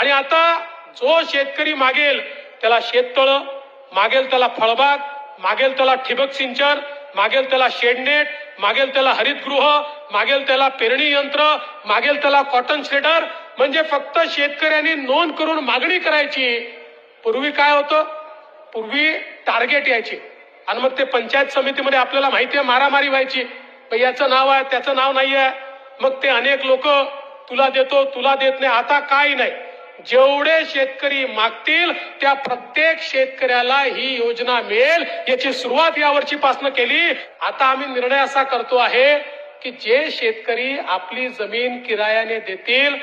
आणि आता जो शेतकरी मागेल त्याला शेततळ, मागेल त्याला फळबाग, मागेल त्याला ठिबक सिंचन, मागेल त्याला शेडनेट, मागेल त्याला हरितगृह, मागेल त्याला पेरणी यंत्र, मागेल त्याला कॉटन शेडर. म्हणजे फक्त शेतकऱ्यांनी नोंद करून मागणी करायची. पूर्वी काय होतं, पूर्वी टार्गेट यायचे आणि मग ते पंचायत समितीमध्ये आपल्याला माहिती आहे मारामारी व्हायची. याचं नाव आहे त्याचं नाव नाही आहे, मग ते अनेक लोक तुला देतो तुला देत नाही. आता काही नाही, जेवढे शेतकरी मागतील त्या प्रत्येक शेतकऱ्याला ही योजना मिळेल याची सुरुवात या वर्षीपासून केली. आता आम्ही निर्णय असा करतो आहे की जे शेतकरी आपली जमीन किरायाने देतील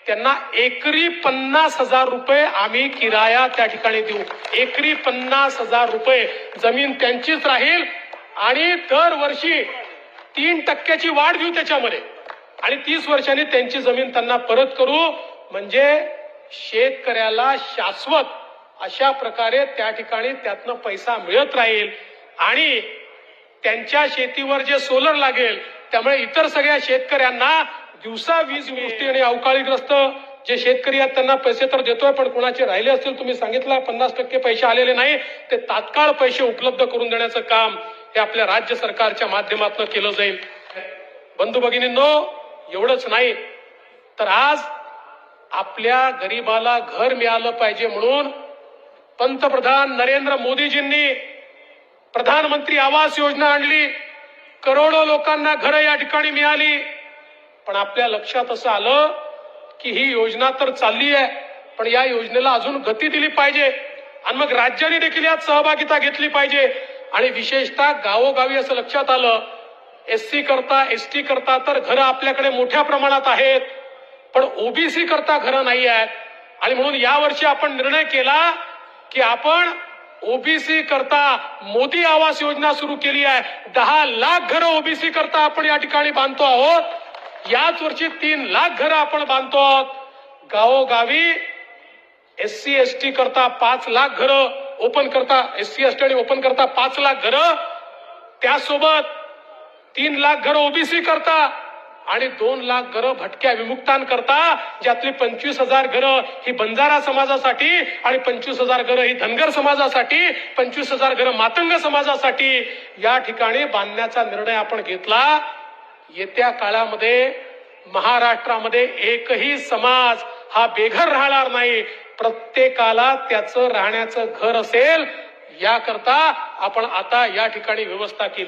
त्यांना एकरी 50,000 रुपये आम्ही किराया त्या ठिकाणी देऊ. एकरी 50,000 रुपये जमीन त्यांचीच राहील आणि दरवर्षी 3% वाढ देऊ त्याच्यामध्ये आणि 30 वर्षांनी त्यांची जमीन त्यांना परत करू. म्हणजे शेतकऱ्याला शाश्वत अशा प्रकारे त्या ठिकाणी त्यातनं पैसा मिळत राहील आणि त्यांच्या शेतीवर जे सोलर लागेल त्यामुळे इतर सगळ्या शेतकऱ्यांना दिवसा वीज मिळते. आणि अवकाळीग्रस्त जे शेतकरी आहेत त्यांना पैसे तर देतोय, पण कोणाचे राहिले असतील तुम्ही सांगितलं 50% पैसे आलेले नाही, ते तात्काळ पैसे उपलब्ध करून देण्याचं काम हे आपल्या राज्य सरकारच्या माध्यमातून केलं जाईल. बंधू भगिनींनो, एवढंच नाही तर आज आपल्या गरीबाला घर मिळालं पाहिजे म्हणून पंतप्रधान नरेंद्र मोदीजींनी प्रधानमंत्री आवास योजना आणली. करोडो लोकांना घरं या ठिकाणी मिळाली. पण आपल्या लक्षात असं आलं की ही योजना तर चालली आहे, पण या योजनेला अजून गती दिली पाहिजे आणि मग राज्याने देखील यात सहभागिता घेतली पाहिजे. आणि विशेषतः गावोगावी असं लक्षात आलं एससी करता एसटी करता तर घरं आपल्याकडे मोठ्या प्रमाणात आहेत, पण ओबीसी करता घरं नाही आहेत. आणि म्हणून यावर्षी आपण निर्णय केला की आपण ओबीसी करता मोदी आवास योजना सुरू केली आहे. 10 लाख घरं ओबीसी करता आपण या ठिकाणी बांधतो आहोत. याच वर्षी 3 लाख घरं आपण बांधतो आहोत. गावोगावी एससी एसटी करता 5 लाख घरं ओपन करता, एससी एसटी आणि ओपन करता 5 लाख घरं, त्यासोबत 3 लाख घरं ओबीसी करता आणि 2 लाख घरं भटक्या विमुक्तांकरता, ज्यातली 25,000 घरं ही बंजारा समाजासाठी आणि 25,000 घरं ही धनगर समाजासाठी, 25,000 घरं मातंग समाजासाठी या ठिकाणी बांधण्याचा निर्णय आपण घेतला. येत्या काळामध्ये महाराष्ट्रामध्ये एकही समाज हा बेघर राहणार नाही. प्रत्येकाला त्याचं राहण्याचं घर असेल याकरता आपण आता या ठिकाणी व्यवस्था केली.